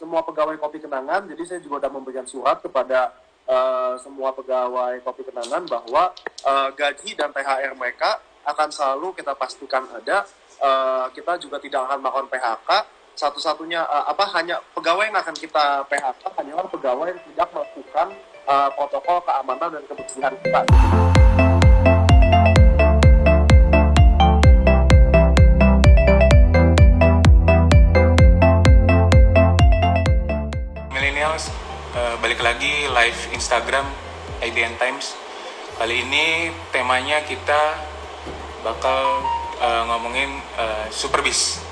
semua pegawai Kopi Kenangan. Jadi saya juga sudah memberikan surat kepada semua pegawai Kopi Kenangan bahwa gaji dan THR mereka akan selalu kita pastikan ada. Kita juga tidak akan melakukan PHK. Satu-satunya hanya pegawai yang akan kita PHK hanyalah pegawai yang tidak melakukan protokol keamanan dan kebersihan kita. Millennials, balik lagi live Instagram IDN Times. Kali ini temanya kita bakal ngomongin Superbis,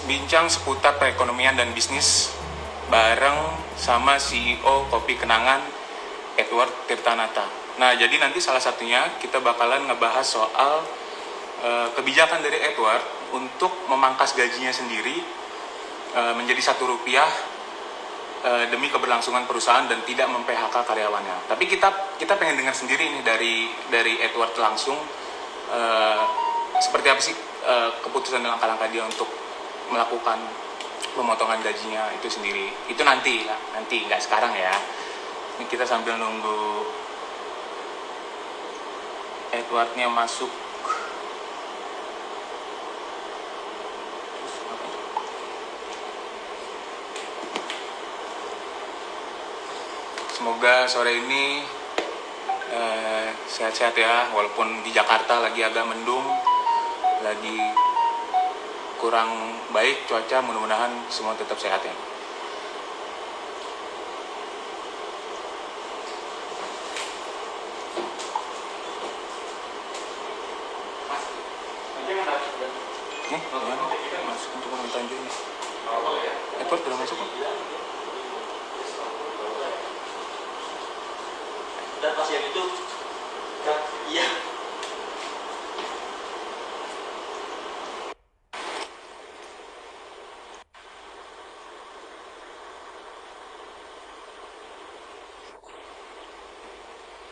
bincang seputar perekonomian dan bisnis bareng sama CEO Kopi Kenangan Edward Tirtanata. Nah, jadi nanti salah satunya kita bakalan ngebahas soal kebijakan dari Edward untuk memangkas gajinya sendiri menjadi Rp1 demi keberlangsungan perusahaan dan tidak mem-PHK karyawannya. Tapi kita pengen dengar sendiri nih dari Edward langsung seperti apa sih keputusan dan langkah-langkah dia untuk melakukan pemotongan gajinya itu sendiri. Itu nanti nggak sekarang ya. Ini kita sambil nunggu Edwardnya masuk. Semoga sore ini sehat-sehat ya, walaupun di Jakarta lagi agak mendung, lagi kurang baik cuaca, mudah-mudahan semua tetap sehat ya. Gimana? Masuk untuk pemerintahan juga. Edward udah masuk kok? Dan pas yang itu iya.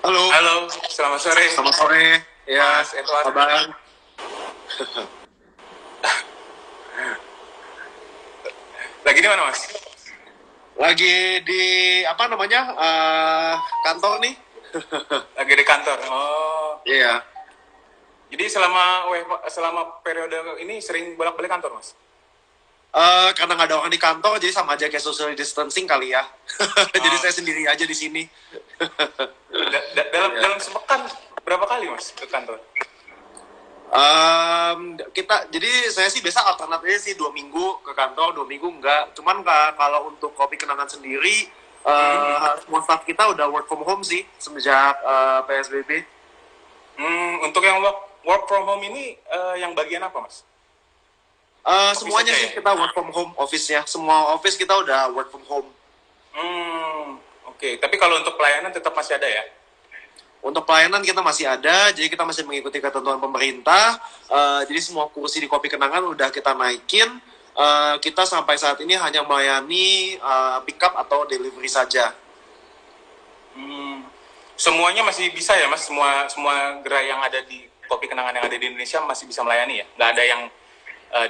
Halo, selamat sore. Selamat sore. Ya, Mas Edward. kabar? Lagi di mana, Mas? Lagi di kantor nih. Lagi di kantor. Oh. Iya. Jadi selama periode ini sering bolak-balik kantor, Mas? Karena nggak ada orang di kantor, jadi sama aja kayak social distancing kali ya. Jadi saya sendiri aja di sini. Dalam sepekan berapa kali, Mas, ke kantor? Jadi saya sih biasa alternatifnya sih 2 minggu ke kantor, 2 minggu enggak. Cuman kalau untuk Kopi Kenangan sendiri, semua staff kita udah work from home sih semenjak PSBB. Untuk yang work from home ini yang bagian apa, Mas? Semuanya sih kita work from home office-nya. Semua office kita udah work from home. Oke. Tapi kalau untuk pelayanan tetap masih ada ya? Untuk pelayanan kita masih ada, jadi kita masih mengikuti ketentuan pemerintah. Jadi semua kursi di Kopi Kenangan udah kita naikin. Kita sampai saat ini hanya melayani pick up atau delivery saja. Semuanya masih bisa ya, Mas? Semua gerai yang ada di Kopi Kenangan yang ada di Indonesia masih bisa melayani ya? Nggak ada yang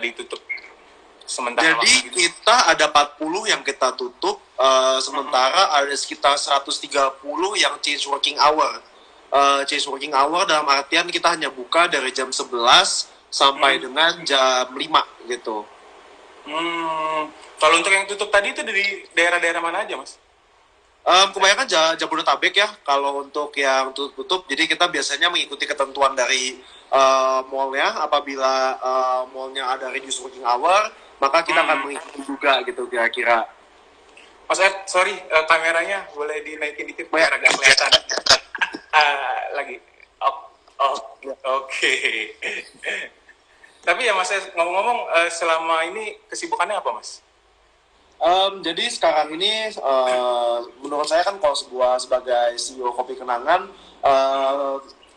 ditutup sementara? Jadi kita ada 40 yang kita tutup, sementara ada sekitar 130 yang change working hour. Change working hour dalam artian kita hanya buka dari jam 11 sampai dengan jam 5 gitu. Kalau untuk yang tutup tadi itu dari daerah-daerah mana aja, Mas? Kebanyakan Jabodetabek ya, kalau untuk yang tutup. Jadi kita biasanya mengikuti ketentuan dari mall-nya. Apabila mall-nya ada reduce working hour, maka kita akan mengikuti juga gitu kira-kira. Mas Ed, sorry, kameranya boleh dinaikin dikit biar agak kelihatan. Lagi. Oke. Tapi ya Mas Ed, ngomong-ngomong, selama ini kesibukannya apa, Mas? Jadi sekarang ini menurut saya kan kalau sebagai CEO Kopi Kenangan,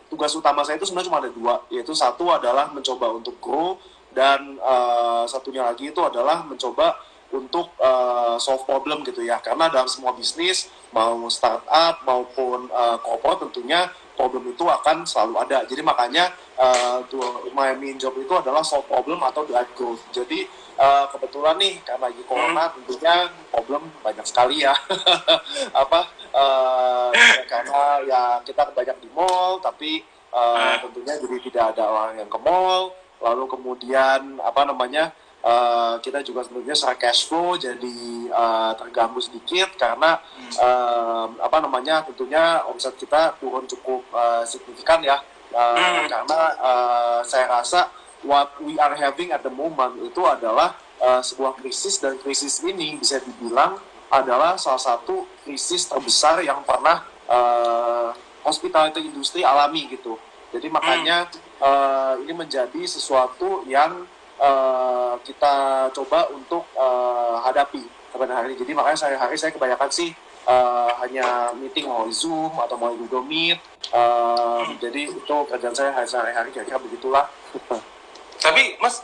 tugas utama saya itu sebenarnya cuma ada 2, yaitu satu adalah mencoba untuk grow, dan satunya lagi itu adalah mencoba untuk solve problem gitu ya. Karena dalam semua bisnis, mau startup maupun corporate tentunya problem itu akan selalu ada. Jadi makanya my main job itu adalah solve problem atau drive growth. Jadi kebetulan nih karena lagi corona tentunya problem banyak sekali ya. Karena ya kita banyak di mall, tapi tentunya jadi tidak ada orang yang ke mall. Lalu kemudian kita juga sebenarnya secara cash flow jadi terganggu sedikit karena tentunya omset kita turun cukup signifikan ya. Karena saya rasa what we are having at the moment itu adalah sebuah krisis, dan krisis ini bisa dibilang adalah salah satu krisis terbesar yang pernah hospitality industry alami gitu. Jadi makanya ini menjadi sesuatu yang kita coba untuk hadapi pada hari ini. Jadi makanya sehari-hari saya kebanyakan sih hanya meeting melalui Zoom atau melalui Google Meet. Jadi itu kerjaan saya sehari-hari kira-kira begitulah. Tapi Mas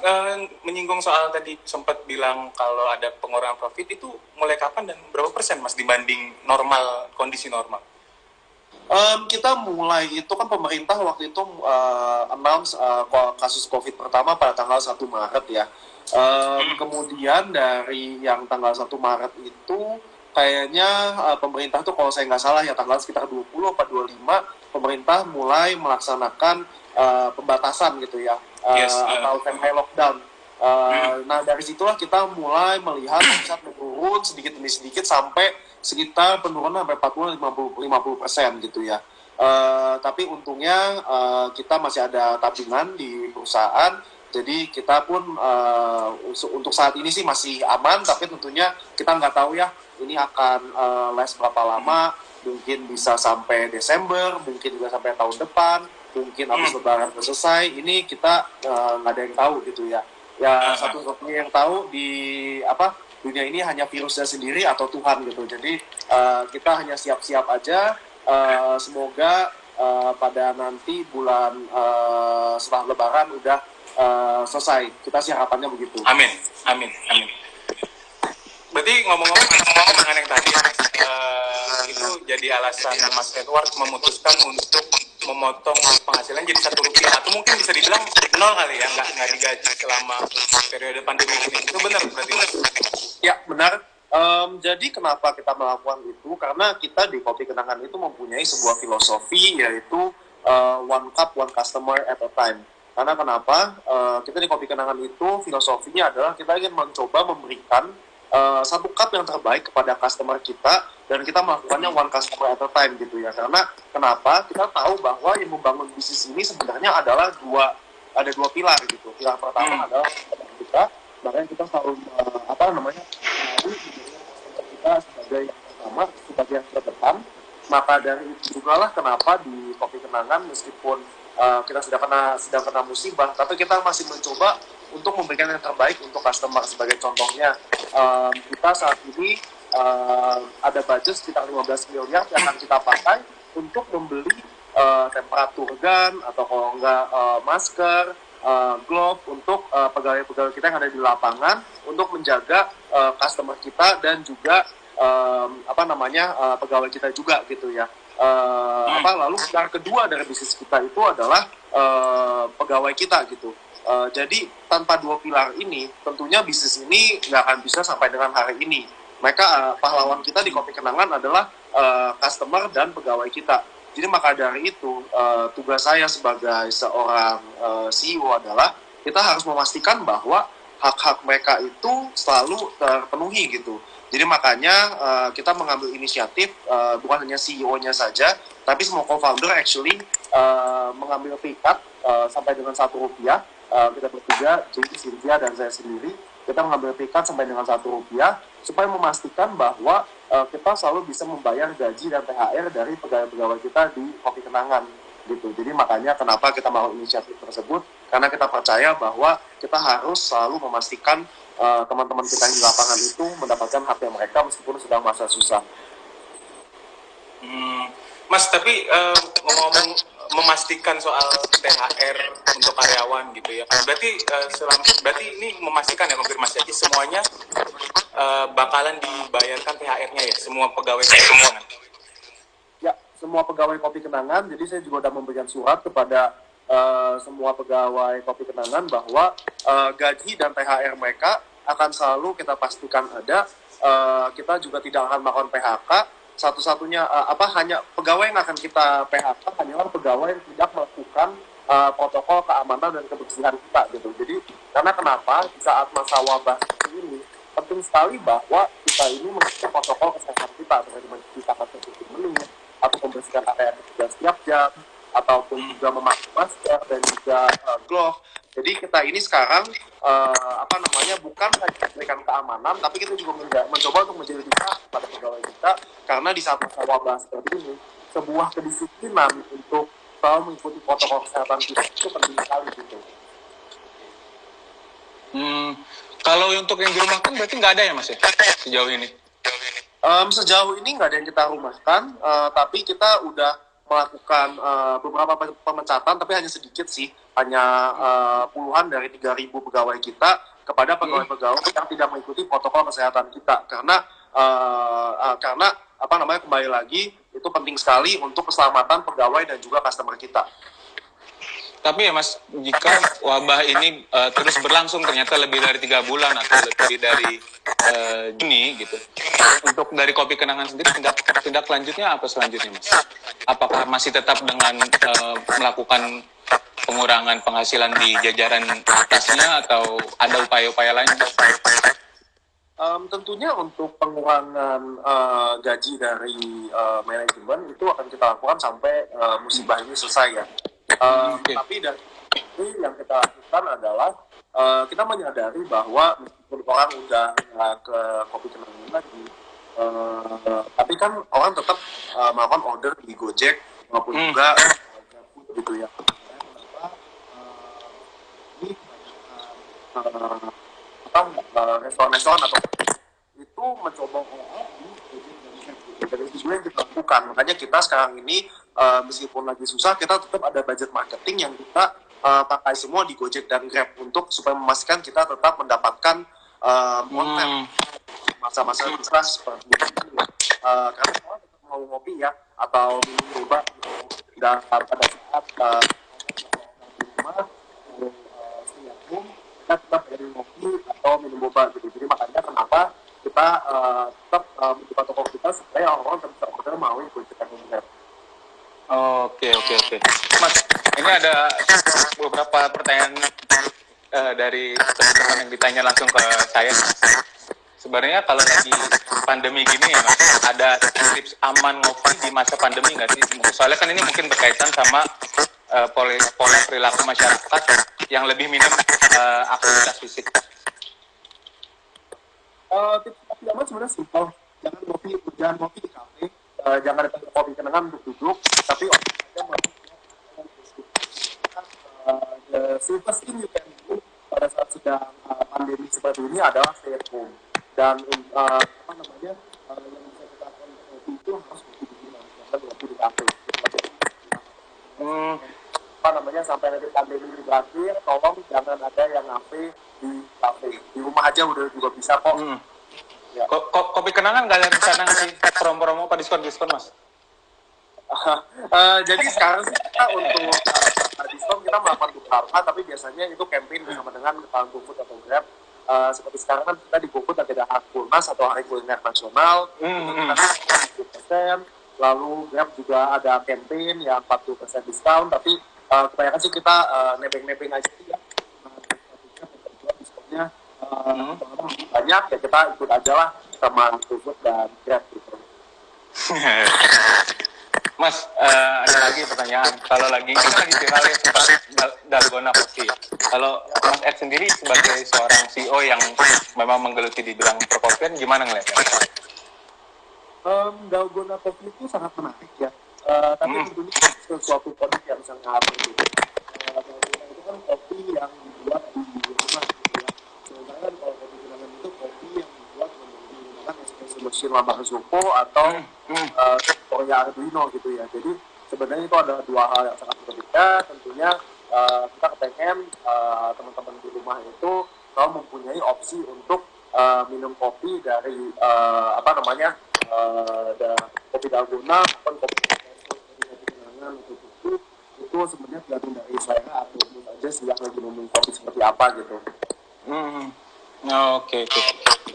menyinggung soal tadi sempat bilang kalau ada pengurangan profit, itu mulai kapan dan berapa persen Mas dibanding kondisi normal? Kita mulai itu kan pemerintah waktu itu announce kasus COVID pertama pada tanggal 1 Maret ya. Kemudian dari yang tanggal 1 Maret itu kayaknya pemerintah tuh kalau saya nggak salah ya tanggal sekitar 20 atau 25 pemerintah mulai melaksanakan pembatasan gitu ya. Atau semi lockdown. Nah dari situlah kita mulai melihat omset menurun sedikit demi sedikit sampai sekitar penurunan sampai 40-50% gitu ya. Tapi untungnya kita masih ada tabungan di perusahaan, jadi kita pun untuk saat ini sih masih aman, tapi tentunya kita nggak tahu ya ini akan last berapa lama, mungkin bisa sampai Desember, mungkin juga sampai tahun depan, mungkin habis lebaran selesai, ini kita nggak ada yang tahu gitu ya. Ya satu-satunya yang tahu di dunia ini hanya virusnya sendiri atau Tuhan gitu. Jadi kita hanya siap-siap aja. Semoga pada nanti bulan setelah Lebaran udah selesai. Kita sih harapannya begitu. Amin. Berarti ngomong-ngomong dengan yang tadi itu jadi alasan Mas Edward memutuskan untuk memotong penghasilan jadi Rp1 atau mungkin bisa dibilang 0 kali ya, nggak digaji selama periode pandemi ini. Itu benar berarti Mas? Ya benar. Jadi kenapa kita melakukan itu? Karena kita di Kopi Kenangan itu mempunyai sebuah filosofi, yaitu one cup, one customer at a time. Karena kenapa? Kita di Kopi Kenangan itu filosofinya adalah kita ingin mencoba memberikan satu cup yang terbaik kepada customer kita, dan kita melakukannya one customer at a time gitu ya. Karena kenapa? Kita tahu bahwa yang membangun bisnis ini sebenarnya adalah ada dua pilar gitu. Pilar pertama adalah kita, makanya kita selalu kita sebagai yang pertama, sebagai yang terdepan. Maka dari itu juga lah kenapa di Kopi Kenangan meskipun kita sedang kena musibah, tapi kita masih mencoba untuk memberikan yang terbaik untuk customer. Sebagai contohnya, kita saat ini ada budget sekitar 15 miliar yang akan kita pakai untuk membeli temperatur gun, atau kalau enggak masker, glove untuk pegawai-pegawai kita yang ada di lapangan untuk menjaga customer kita dan juga pegawai kita juga gitu ya. Lalu pilar kedua dari bisnis kita itu adalah pegawai kita gitu. Jadi tanpa dua pilar ini tentunya bisnis ini nggak akan bisa sampai dengan hari ini. Mereka pahlawan kita di Kopi Kenangan adalah customer dan pegawai kita. Jadi maka dari itu tugas saya sebagai seorang CEO adalah kita harus memastikan bahwa hak-hak mereka itu selalu terpenuhi gitu. Jadi makanya kita mengambil inisiatif, bukan hanya CEO-nya saja, tapi semua co-founder actually mengambil pay cut sampai dengan Rp1. Kita bertiga, jadi Cynthia dan saya sendiri, kita mengambil pay cut sampai dengan Rp1 supaya memastikan bahwa kita selalu bisa membayar gaji dan THR dari pegawai-pegawai kita di Kopi Kenangan gitu. Jadi makanya kenapa kita mau inisiatif tersebut, karena kita percaya bahwa kita harus selalu memastikan teman-teman kita yang di lapangan itu mendapatkan hak yang mereka meskipun sedang masa susah. Mas, tapi ngomong-ngomong memastikan soal THR untuk karyawan gitu ya. Berarti ini memastikan ya, konfirmasi aja semuanya bakalan dibayarkan THR-nya ya, semua pegawai semua. Ya, semua pegawai Kopi Kenangan. Jadi saya juga sudah memberikan surat kepada semua pegawai Kopi Kenangan bahwa gaji dan THR mereka akan selalu kita pastikan ada. Kita juga tidak akan melakukan PHK. Satu-satunya hanya pegawai yang akan kita PHK hanyalah pegawai yang tidak melakukan protokol keamanan dan kebersihan kita gitu. Jadi karena kenapa di saat masa wabah ini penting sekali bahwa kita ini mengikuti protokol kesehatan kita seperti mencuci tangan setiap menit atau membersihkan area kerja setiap jam ataupun juga memakai masker dan juga glove. Jadi kita ini sekarang bukan hanya memberikan keamanan, tapi kita juga mencoba untuk menjadi pada pegawai kita, karena di saat masa wabah seperti ini, sebuah kedisiplinan untuk selalu mengikuti protokol kesehatan kita itu penting sekali gitu. Kalau untuk yang dirumahkan berarti nggak ada ya Mas ya sejauh ini? Sejauh ini nggak ada yang kita rumahkan, tapi kita udah melakukan beberapa pemecatan, tapi hanya sedikit sih, hanya puluhan dari 3.000 pegawai kita kepada pegawai-pegawai yang tidak mengikuti protokol kesehatan kita, karena kembali lagi itu penting sekali untuk keselamatan pegawai dan juga customer kita. Tapi ya Mas, jika wabah ini terus berlangsung ternyata lebih dari 3 bulan atau lebih dari Juni gitu, untuk dari Kopi Kenangan sendiri tindak lanjutnya apa selanjutnya Mas? Apakah masih tetap dengan melakukan pengurangan penghasilan di jajaran atasnya atau ada upaya-upaya lain? Tentunya untuk pengurangan gaji dari manajemen itu akan kita lakukan sampai musibah ini selesai ya. Tapi dari itu yang kita lakukan adalah kita menyadari bahwa meskipun orang udah ke Kopi Kenangan lagi, tapi kan orang tetap melakukan order di Gojek maupun juga GrabFood gitu ya. Restoran-restoran atau itu mencoba dari itu yang kita lakukan. Makanya kita sekarang ini meskipun lagi susah, kita tetap ada budget marketing yang kita pakai semua di Gojek dan Grab untuk supaya memastikan kita tetap mendapatkan konten masa-masa susah seperti ini. Karena kalau tetap mau ngopi ya atau minum obat dan pada saat di rumah setiap kita tetap dari ngopi atau minum obat gitu. Jadi makanya kenapa kita tetap membuka toko kita supaya orang-orang bisa order mau Gojek dan Grab. Oke. Mas, ini ada beberapa pertanyaan dari teman-teman yang ditanya langsung ke saya. Sebenarnya kalau lagi pandemi gini ya Mas, ada tips aman ngopi di masa pandemi nggak sih? Soalnya kan ini mungkin berkaitan sama pola perilaku masyarakat yang lebih minum aktivitas fisik. Tips kopi aman sebenarnya simpel. Jangan ngopi di kafe, jangan datang ke Kopi Kenangan untuk duduk, tapi saja the safest thing you can do pada saat sedang pandemi seperti ini adalah stay at home. Dan yang bisa kita lakukan untuk ngopi itu harus ngopi di rumah, jangan ngopi di kafe. Sampai nanti pandemi ini berakhir, tolong jangan ada yang ngafe di kafe. Di rumah aja udah juga bisa kok. Ya. Kopi Kenangan nggak ada rencana ngasih promo-promo apa diskon Mas? Jadi sekarang sih kita untuk diskon kita melakukan beberapa, tapi biasanya itu campaign bersama dengan GoFood atau Grab. Seperti sekarang kan kita di GoFood ada Harkulnas atau Hari Kuliner Nasional, 40%, lalu Grab juga ada campaign yang 40% diskon, tapi kebanyakan sih kita nebeng-nebeng aja ya. Diskonnya banyak ya, kita ikut aja lah sama GoFood dan Grab gitu. Mas, ada lagi pertanyaan. Kalau lagi viral ya dalgona coffee. Kalau Mas Ed sendiri sebagai seorang CEO yang memang menggeluti di bidang perkopian, gimana ngeliatnya? Dalgona coffee itu sangat menarik ya. Tapi tentunya sesuatu produk yang sangat berbeda. Dalgona itu kan kopi yang dibuat di rumah gitu ya. Sementara kalau kopi Kenangan itu kopi yang dibuat menggunakan espresso mesin Lamborghini atau Korea Arduino gitu ya. Jadi sebenarnya itu ada dua hal yang sangat berbeda. Tentunya kita kepengen teman-teman di rumah itu kalau mempunyai opsi untuk minum kopi dari kopi dalgona atau kopi kenangan itu sebenarnya tergantung dari saya atau tentu saja sih yang lagi minum kopi seperti apa gitu. Oke.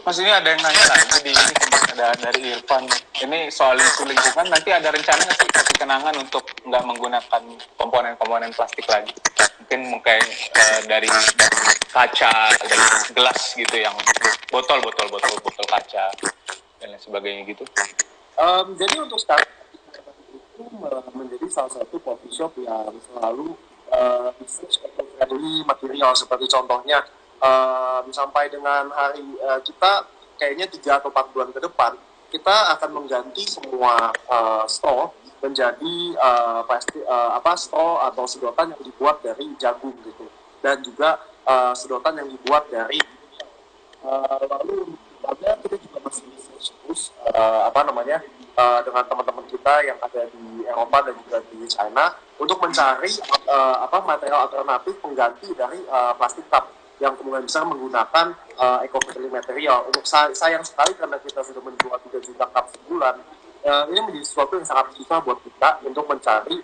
Mas, ini ada yang nanya lagi di ini, ada dari Irfan. Ini soal isu lingkungan, nanti ada rencana nggak sih kopi kenangan untuk nggak menggunakan komponen-komponen plastik lagi? Mungkin dari kaca, dari gelas gitu, yang botol kaca dan lain sebagainya gitu. Jadi untuk sekarang itu menjadi salah satu coffee shop yang selalu research eco-friendly material, seperti contohnya sampai dengan hari kita kayaknya 3 atau 4 bulan ke depan kita akan mengganti semua straw menjadi straw atau sedotan yang dibuat dari jagung gitu, dan juga sedotan yang dibuat dari lalu kita juga masih research terus dengan teman-teman kita yang ada di Eropa dan juga di China untuk mencari material alternatif pengganti dari plastik cup yang kemudian bisa menggunakan eco-friendly material. Untuk sayang sekali karena kita sudah menjual 3 juta cup sebulan, ini menjadi sesuatu yang sangat susah buat kita untuk mencari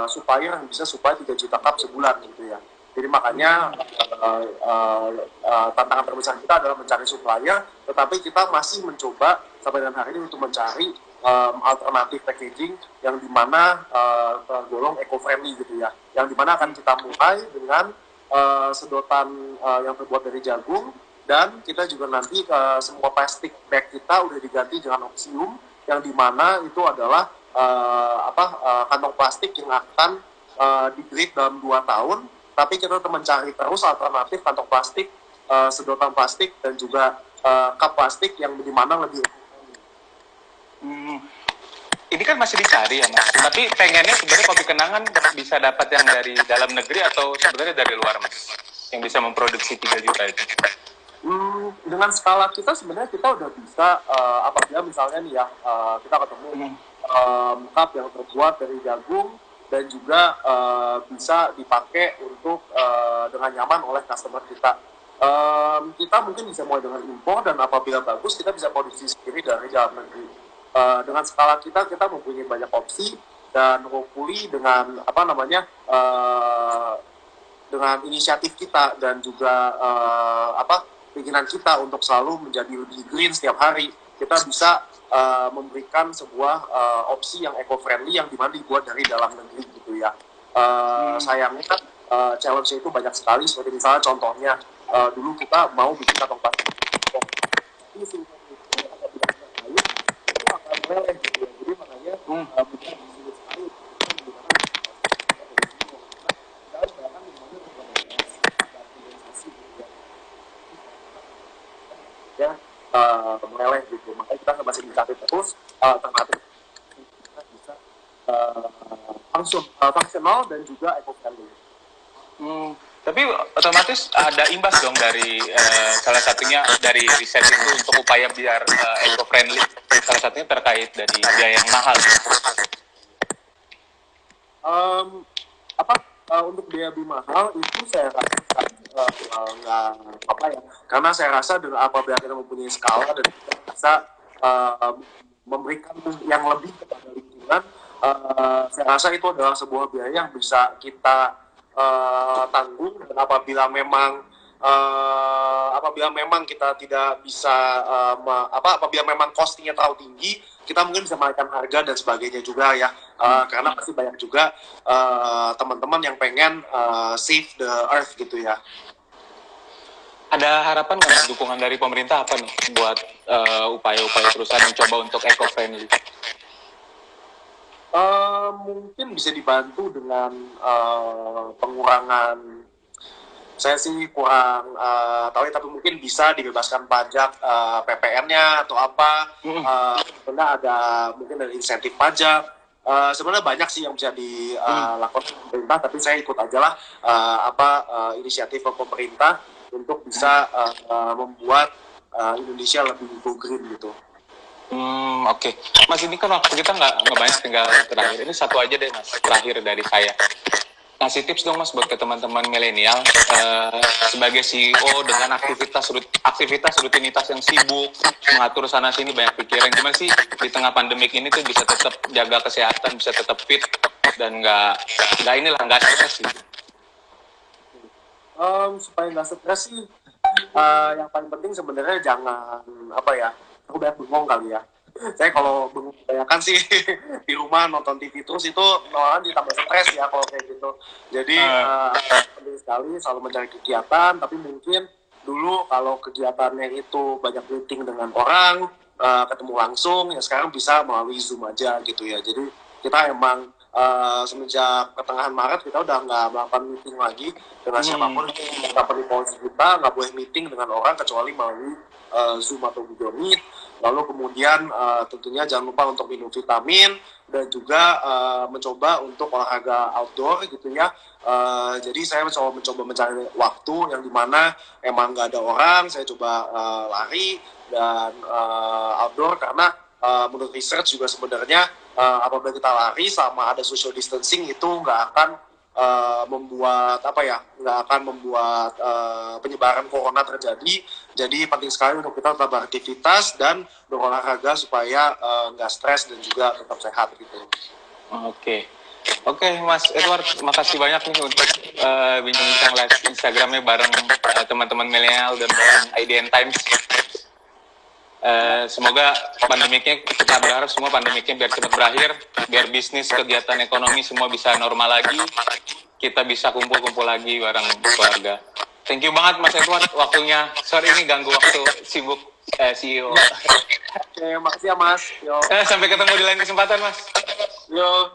supplier yang bisa supply 3 juta cup sebulan gitu ya. Jadi makanya tantangan terbesar kita adalah mencari supplier, tetapi kita masih mencoba sampai dengan hari ini untuk mencari alternatif packaging yang dimana tergolong eco-friendly gitu ya, yang dimana akan kita mulai dengan sedotan yang terbuat dari jagung, dan kita juga nanti semua plastik bag kita udah diganti dengan Oxium, yang dimana itu adalah kantong plastik yang akan di-grade dalam 2 tahun, tapi kita mencari terus alternatif kantong plastik, sedotan plastik, dan juga cup plastik yang dimana lebih Ini kan masih dicari ya Mas, tapi pengennya sebenarnya kopi kenangan bisa dapat yang dari dalam negeri atau sebenarnya dari luar Mas, yang bisa memproduksi 3 juta itu? Dengan skala kita sebenarnya kita udah bisa apabila misalnya nih ya kita ketemu cup yang terbuat dari jagung dan juga bisa dipakai untuk dengan nyaman oleh customer kita. Kita mungkin bisa mulai dengan impor, dan apabila bagus kita bisa produksi sendiri dari dalam negeri. Dengan skala kita mempunyai banyak opsi, dan hopefully dengan dengan inisiatif kita dan juga keinginan kita untuk selalu menjadi lebih green setiap hari, kita bisa memberikan sebuah opsi yang eco-friendly yang dimana dibuat dari dalam negeri gitu ya. Sayangnya challenge itu banyak sekali, seperti misalnya contohnya dulu kita mau bikin kantong plastik, ini sih meleleh gitu ya. Jadi makanya bukan sulit sekali meleleh gitu. Makanya kita masih mencari terus alternatif kita bisa fungsional dan juga eco-friendly. Tapi otomatis ada imbas dong dari salah satunya dari riset itu untuk upaya biar eco-friendly. Salah satunya terkait dari biaya yang mahal. Untuk biaya lebih mahal itu saya rasa nggak apa ya, karena saya rasa dengan apabila kita mempunyai skala dan kita bisa memberikan yang lebih kepada lingkungan, saya rasa itu adalah sebuah biaya yang bisa kita tanggung. Dan apabila memang kita tidak bisa apabila memang costingnya terlalu tinggi, kita mungkin bisa menaikkan harga dan sebagainya juga ya, karena pasti banyak juga teman-teman yang pengen save the earth gitu ya. Ada harapan nggak dukungan dari pemerintah apa nih buat upaya-upaya perusahaan mencoba untuk eco-friendly? Mungkin bisa dibantu dengan pengurangan, saya sih kurang tahu ya, tapi mungkin bisa dibebaskan pajak PPN-nya atau apa. Sebenarnya ada mungkin dari insentif pajak. Sebenarnya banyak sih yang bisa dilakukan pemerintah, tapi saya ikut aja lah inisiatif pemerintah untuk bisa membuat Indonesia lebih go green gitu. Oke. Mas, ini kan waktu kita nggak banyak, tinggal terakhir. Ini satu aja deh, Mas, terakhir dari saya. Kasih tips dong, Mas, buat ke teman-teman milenial sebagai CEO dengan aktivitas rutinitas yang sibuk, mengatur sana sini banyak pikiran. Gimana sih di tengah pandemik ini tuh bisa tetap jaga kesehatan, bisa tetap fit dan nggak stres sih. Supaya nggak stres sih, yang paling penting sebenarnya jangan aku banyak bengong kali ya. Saya kalau bengong kebanyakan sih di rumah nonton TV terus itu malahan ditambah stres ya kalau kayak gitu. Jadi penting sekali selalu mencari kegiatan, tapi mungkin dulu kalau kegiatannya itu banyak meeting dengan orang, ketemu langsung, ya sekarang bisa melalui Zoom aja gitu ya. Jadi kita emang semenjak pertengahan Maret kita udah nggak melakukan meeting lagi dengan siapapun, company policy kita nggak boleh meeting dengan orang kecuali melalui Zoom atau Google Meet. Lalu kemudian tentunya jangan lupa untuk minum vitamin dan juga mencoba untuk olahraga outdoor gitu ya. Jadi saya mencoba mencari waktu yang dimana emang nggak ada orang, saya coba lari dan outdoor karena menurut research juga sebenarnya apabila kita lari sama ada social distancing itu nggak akan membuat penyebaran corona terjadi. Jadi penting sekali untuk kita tetap beraktivitas dan berolahraga supaya nggak stres dan juga tetap sehat gitu. Oke, Mas Edward, makasih banyak nih untuk bincang-bincang live Instagramnya bareng teman-teman milenial dan bareng IDN Times. Semoga pandemiknya, kita berharap semua pandemiknya biar cepat berakhir, biar bisnis, kegiatan ekonomi semua bisa normal lagi, kita bisa kumpul-kumpul lagi bareng keluarga. Thank you banget Mas Edward, waktunya. Sorry ini ganggu waktu sibuk CEO. Oke, makasih ya Mas. Yo. Sampai ketemu di lain kesempatan, Mas. Yo.